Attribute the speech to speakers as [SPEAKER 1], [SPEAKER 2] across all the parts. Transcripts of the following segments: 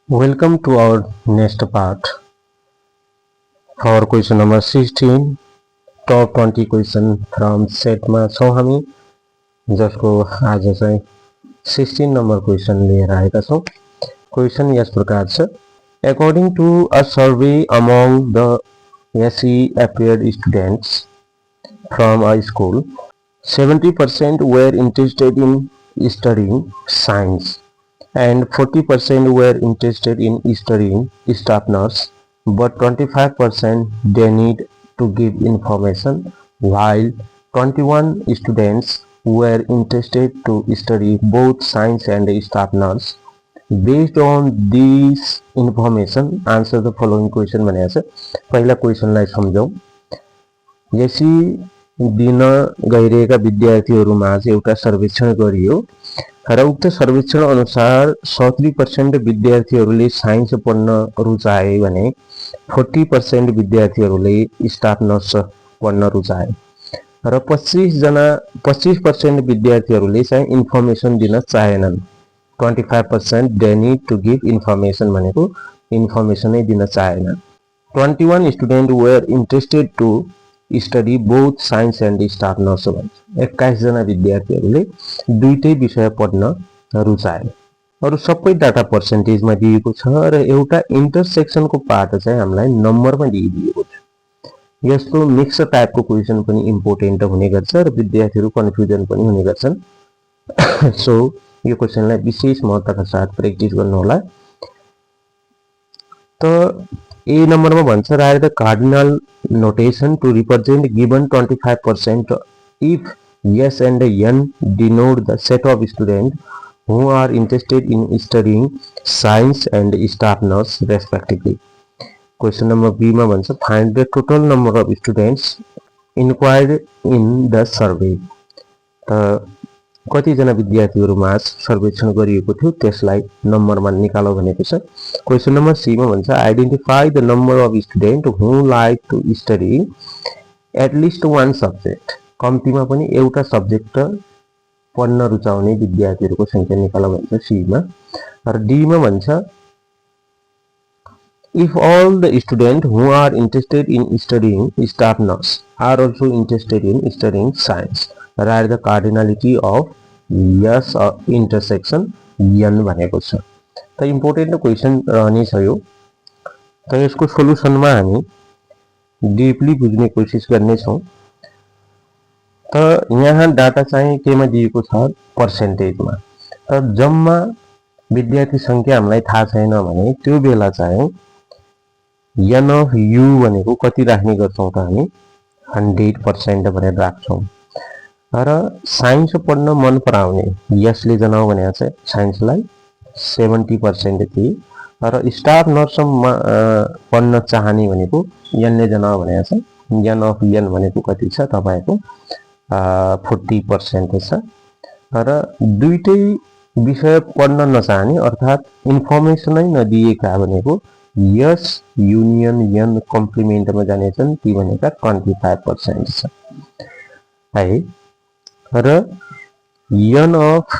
[SPEAKER 1] Welcome to our next part for question number 16 top 20 question from set मा छौं हामी जसको आज चाहिँ 16 नम्बर क्वेशन लिएर आएका छौं। क्वेशन यस प्रकार छ According to a survey among the SE appeared students from a school 70% were interested in studying science and 40% were interested in studying staff nurse, but 25% they need to give information, while 21 students were interested to study both science and staff nurse. Based on this information, answer the following question भनेको छ। पहिला क्वेशनलाई सम्झौं। यसै दिन गइरहेका विद्यार्थीहरूमा एउटा सर्वेक्षण गरियो र उक्त सर्वेक्षण अनुसार 70% विद्यार्थीहरूले साइन्स पढ्न रुचाए भने 40% विद्यार्थीहरूले स्टाफ नर्स पढ्न रुचाए र 25% विद्यार्थीहरूले चाहिँ इन्फर्मेसन दिन चाहेनन्। 25% they need to give information भनेको इन्फर्मेसनै दिन चाहेनन्। 21 students were interested to study both science and staff nurse भन्छ। 21 जना विद्यार्थीहरूले दुईटै विषय पढ्न रुचाए। अरु सबै डाटा पर्सेन्टेजमा दिएको छ र एउटा इन्टरसेक्सनको पार्ट चाहिँ हामीलाई नम्बरमा दिएको छ। यस्तो मिक्स टाइपको क्वेशन पनि इम्पोर्टेन्ट हुने गर्छ र विद्यार्थीहरू कन्फ्युजन पनि हुने गर्छन्। सो यो क्वेशनलाई विशेष महत्त्वका साथ प्र्याक्टिस गर्नु होला। त ए नम्बरमा भन्छ right the cardinal notation to represent given 25% if yes and n denote the set of students who are interested in studying science and staff nurse respectively. Question number B मा भन्छ find the total number of students inquired in the survey. कति जना विद्यार्थीहरुमा सर्वेक्षण गरिएको थियो त्यसलाई नम्बरमा निकालो भनेको छ। क्वेशन नम्बर सी मा भन्छ identify the number of student who like to study at least one subject. कम्तीमा पनि एउटा सब्जेक्ट पढ्न रुचाउने विद्यार्थीहरुको संख्या निकालो भन्छ सी मा। र डी मा भन्छ if all the student who are interested in studying staff nurse are also interested in studying science right the cardinality of S intersection n भनेको छ। त इम्पोर्टेन्ट क्वेशन रहने छ यो। त यसको सोलुसनमा हामी डीपली बुझ्ने कोसिस गर्ने छौं। त यहाँ डाटा चाहिँ केमा दिएको छ पर्सेन्टेजमा। त जम्मा विद्यार्थी संख्या हामीलाई थाहा छैन भने त्यो बेला चाहिँ n अफ u भनेको कति राख्ने गर्छौं त हामी 100% भनेर राख्छौं। र साइन्स पढ्न मन पराउने यसले जनाउ भनेको चाहिँ साइन्सलाई 70% थिए र स्टाफ नर्स पढ्न चाहने भनेको n ले जनाउ भनेको चाहिँ n अफ n भनेको कति छ तपाईको 40% छ। र दुईटै विषय पढ्न नचाहने अर्थात इन्फर्मेसनै नदिएका भनेको यस युनियन n कम्प्लिमेन्टमा जानेछन् ती भनेका 25% छ है। र n of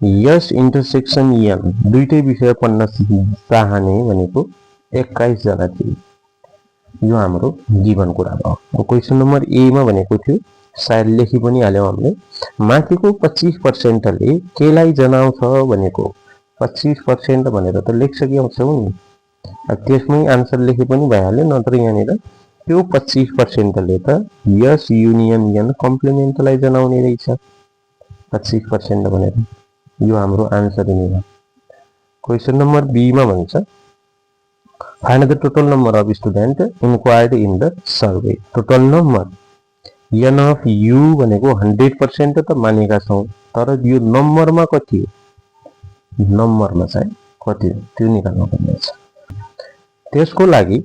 [SPEAKER 1] S intersection n दुईटै विषय पढ्न चाहने भनेको 21 जना थिए। यो हाम्रो गिभन कुरा भयो। क्वेशन नम्बर ए मा भनेको थियो सायद लेखि पनि हाल्यौ हामीले माथिको 25% ले केलाई जनाउँछ भनेको 25% भनेर त लेखिसकेका छौं नि। त्यसमै आन्सर लेखे पनि भइहाल्यो नत्र यहाँनिर त्यो 25% ले त यस युनियन n कम्प्लिमेन्टलाई जनाउने रहेछ 25% भनेर। यो हाम्रो आन्सर नै हो। क्वेशन नम्बर बी मा भन्छ find the total number of student enquired in the survey. Total number n of u भनेको 100% त मानेका छौं तर यो नम्बरमा कति हो नम्बरमा चाहिँ कति हो त्यो निकाल्नु पर्ने छ। त्यसको लागि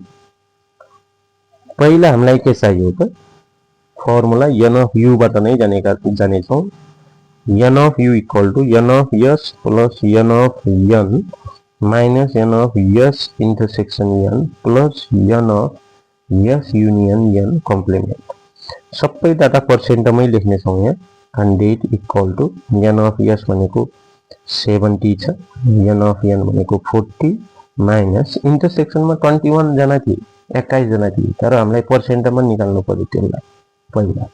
[SPEAKER 1] पहिला हामीलाई के चाहियो त फर्मुला n अफ u बाट नै जानेछौं। n of u equal to n of s plus n of n minus n of s intersection n plus n of s union n complement. सबै डाटा पर्सेन्टमै लेख्ने छौं यहाँ 100 equal to n of s भनेको 70 छ, n of n भनेको 40 minus इन्टरसेक्सनमा 21 जना थिए, 21 जना थिए, तर हामीलाई पर्सेन्टमा निकाल्नु पर्यो त्यसलाई पहिला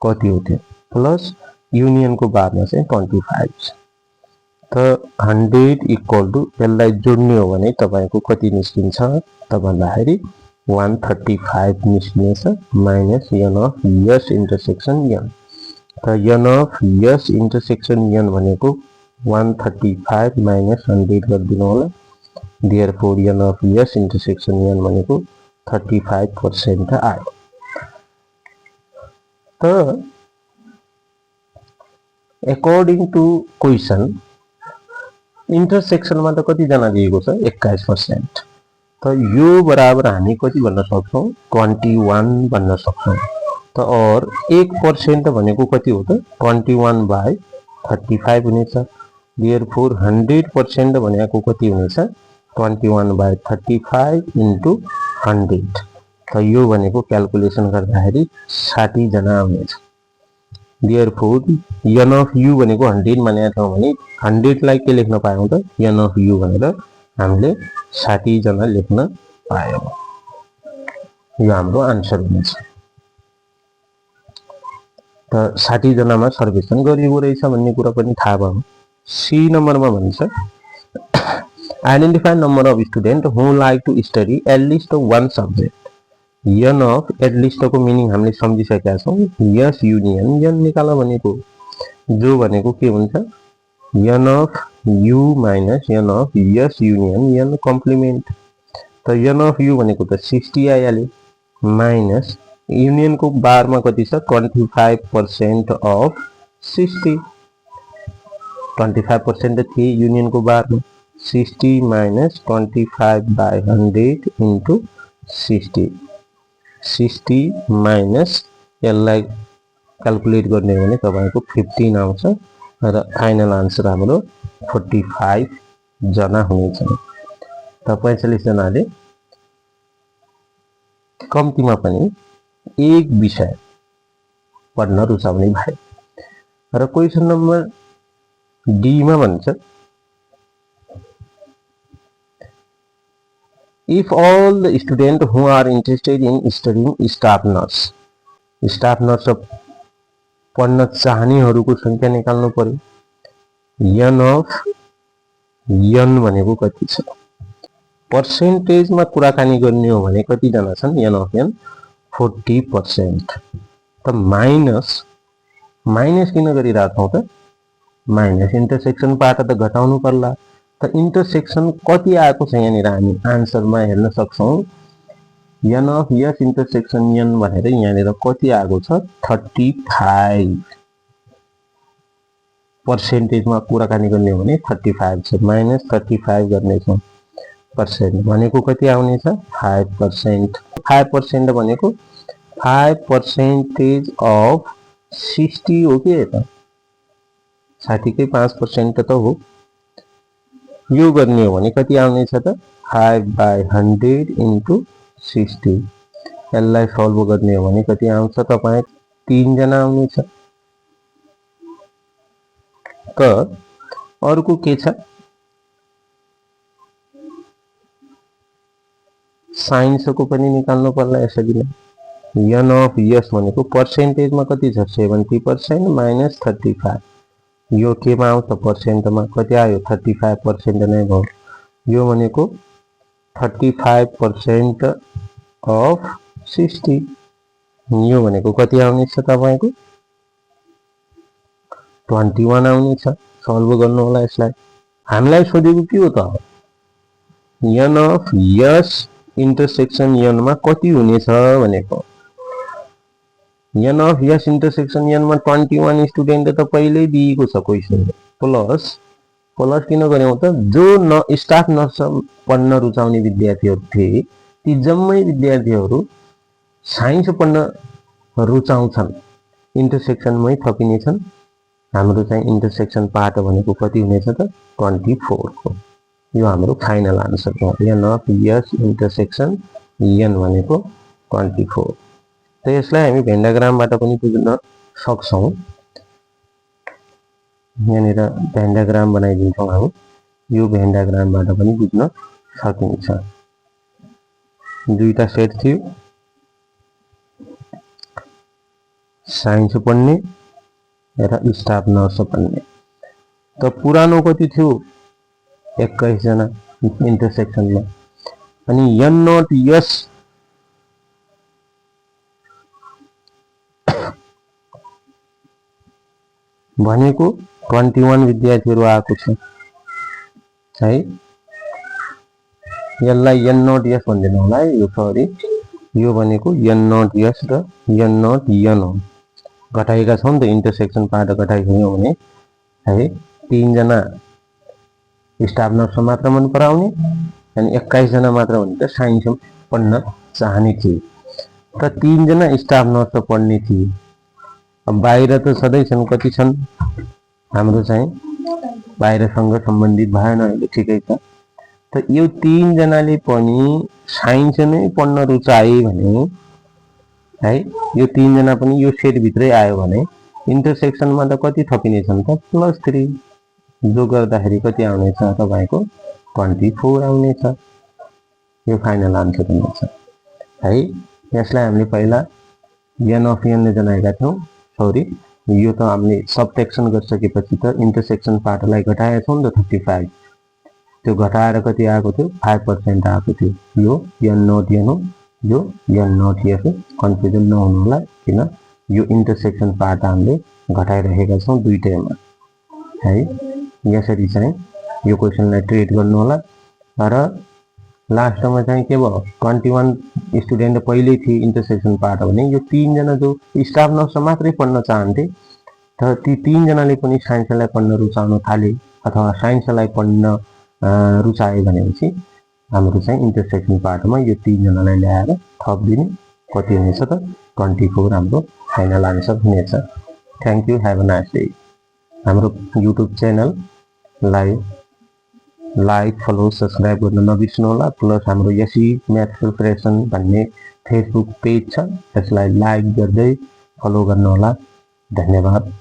[SPEAKER 1] कति हो त्यो, प्लस युनियनको बादमा चाहिँ 25 छ। त 100 इक्वल टु यसलाई जोड्ने हो भने तपाईको कति निस्किन्छ त भन्दाखेरि 135 निस्किनेछ minus n of s intersection n। त n of s intersection n भनेको 135 माइनस 100 गरिदिनु होला, therefore n of s intersection n भनेको 35% आयो। त अकॉर्डिंग टू क्वेशन इन्टरसेक्सनमा त कति जना दिएको छ 21%, त यो बराबर हामी कति भन्न सक्छौं 21 भन्न सक्छौं। त और 1% भनेको कति हो त 21/35 हुनेछ, देयरफोर 100% भनेको कति हुनेछ 21/35 इन्टु 100। त यो भनेको क्याल्कुलेसन गर्दाखेरि 60 जना आउनेछ। देयरफोर n अफ u भनेको 100 मानेका छौं भने 100 लाई के लेख्न पायौं त n अफ u भनेर हामीले 60 जना लेख्न पायौं। यो हाम्रो आन्सर हुनेछ। त 60 जनामा सर्वेक्षण गरिएको रहेछ भन्ने कुरा पनि थाहा भयो। सी नम्बरमा भन्छ identify number of student who like to study at least one subject. n of at least को मिनिङ हामीले सम्झिसकेका छौं, यस युनियन n निकाल भनेको जो भनेको के हुन्छ n of u minus n of s union n complement. त n अफ u भनेको त 60 आइहाल्यो माइनस युनियन को बारमा कति छ 25% अफ 60, 25% थिए युनियन को बारमा, 60 माइनस 25/100 इन्टु 60 माइनस यसलाई क्याल्कुलेट गर्ने हो भने तपाईको 15 आउँछ र फाइनल आन्सर हाम्रो 45 जना हुनेछ। त 45 जनाले कम्तीमा पनि एक विषय पढ्न रुचाउने भए। र क्वेशन नम्बर डी मा भन्छ if all the students who are interested in studying staff nurse पढ्न चाहनेहरूको संख्या निकाल्नु पर्यो। n अफ n भनेको कति छ, पर्सेन्टेजमा कुराकानी गर्ने हो भने कति जना छन् n अफ n 40%। त माइनस किन गरिराछौं त माइनस इन्टरसेक्सन पार्ट त घटाउनु पर्ला। त इन्टरसेक्सन कति आएको छ यहाँनिर हामी आन्सरमा हेर्न सक्छौं n of s intersection n भनेर यहाँनिर कति आएको छ 35। पर्सेन्टेजमा कुराकानी गर्ने हो भने 35 छ, माइनस 35 गर्नेछौं, पर्सेन्ट भनेको कति आउनेछ 5%। 5% भनेको 5% अफ 60 हो के त 60 कै 5% त हो। यो गर्ने हो भने कति आउनेछ त 5/100 इन्टु 60। यसलाई सल्भ गर्ने हो भने कति आउँछ तपाई 3 जना आउनेछ। त अर्को के छ साइन्सको पनि निकाल्नु पर्ला यसरी नै। n अफ s भनेको पर्सेन्टेजमा कति छ 70% माइनस 35, यो केमा आउँछ पर्सेन्टमा कति आयो 35% नै भयो। यो भनेको 35% अफ 60, यो भनेको कति आउनेछ तपाईको 21 आउनेछ। सल्भ गर्नु होला यसलाई। हामीलाई सोधेको के हो त n of s intersection n मा कति हुनेछ भनेको। n of s intersection n मा 21 स्टुडेन्ट त पहिल्यै दिएको छ क्वेशनले, प्लस किन गर्यौं त जो स्टाफ नर्स पढ्न रुचाउने विद्यार्थीहरु थिए ती जम्मै विद्यार्थीहरु साइन्स पढ्न रुचाउँछन्, इन्टरसेक्सनमै थपिनेछन्। हाम्रो चाहिँ इन्टरसेक्सन पार्ट भनेको कति हुनेछ त 24 को। यो हाम्रो फाइनल आन्सर हो। n of s intersection n भनेको 24। त यसलाई हामी भेन डायग्रामबाट पनि बुझ्न सक्छौं। यहाँनिर भेन डायग्राम बनाइदिन्छौँ हामी। यो भेन डायग्रामबाट पनि बुझ्न सकिन्छ। दुईटा सेट थियो, साइन्स पढ्ने र स्टाफ नर्स पढ्ने। त पुरानो कति थियो? 21 जना इन्टरसेक्सनमा। अनि एन नट यस भनेको 21 विद्यार्थीहरू आएको छ है। यसलाई एन नट यस भन्दिनु होला है, यो सरी, यो भनेको एन नट यस र एन नट एन हो। घटाएका छौँ नि त, इन्टरसेक्सन पार्ट घटाइसक्यौँ भने है 3 जना स्टाफ नर्स मात्र मन पराउने अनि 21 जना मात्र भने त साइन्स पढ्न चाहने थिए र 3 जना स्टाफ नर्स पढ्ने थिए। अब बाहिर त सधैँ छन्, कति छन् हाम्रो चाहिँ बाहिरसँग सम्बन्धित भएन अहिले, ठिकै छ। त यो 3 जनाले पनि साइन्स नै पढ्न रुचाए भने है, यो 3 जना पनि यो सेट भित्रै आयो भने इन्टरसेक्सनमा त कति थपिनेछन् त? +3, जो गर्दाखेरि कति आउनेछ तपाईको? 24 आउनेछ। यो फाइनल आन्सर हुनेछ है। यसलाई हामीले पहिला एन अफ एनले जनाएका थियौँ, सरी, यो त हामीले सबट्र्याक्सन गरिसकेपछि त इन्टरसेक्सन पार्टलाई घटाएका छौँ नि त 35। त्यो घटाएर कति आएको थियो? 5% आएको थियो। यो एन नट एन हो, यो एन नट एस हो। कन्फ्युजन नहुनु होला, किन यो इन्टरसेक्सन पार्ट हामीले घटाइरहेका छौँ दुईटैमा है। यसरी चाहिँ यो क्वेसनलाई ट्रिट गर्नु होला। र लास्टमा चाहिँ के भयो? 21 स्टुडेन्ट पहिल्यै थिए इन्टरसेक्सन पार्ट भने यो 3 जना जो स्टाफ नर्स मात्रै पढ्न चाहन्थे, तर ती 3 जनाले पनि साइन्सलाई पढ्न रुचाउन थाले अथवा साइन्सलाई पढ्न रुचाए भनेपछि हाम्रो चाहिँ इन्टरसेक्सन पार्टमा यो 3 जनालाई ल्याएर थप दिने। कति हुनेछ त? 24 हाम्रो फाइनल आन्सर हुनेछ। Thank you, have a nice day. हाम्रो युट्युब च्यानललाई लाइक, फलो, सब्सक्राइब गर्न नबिर्सनु होला। प्लस हाम्रो एसई म्याथ प्रिपरेसन भन्ने फेसबुक पेज छ, त्यसलाई लाइक गर्दै फलो गर्नु होला। धन्यवाद।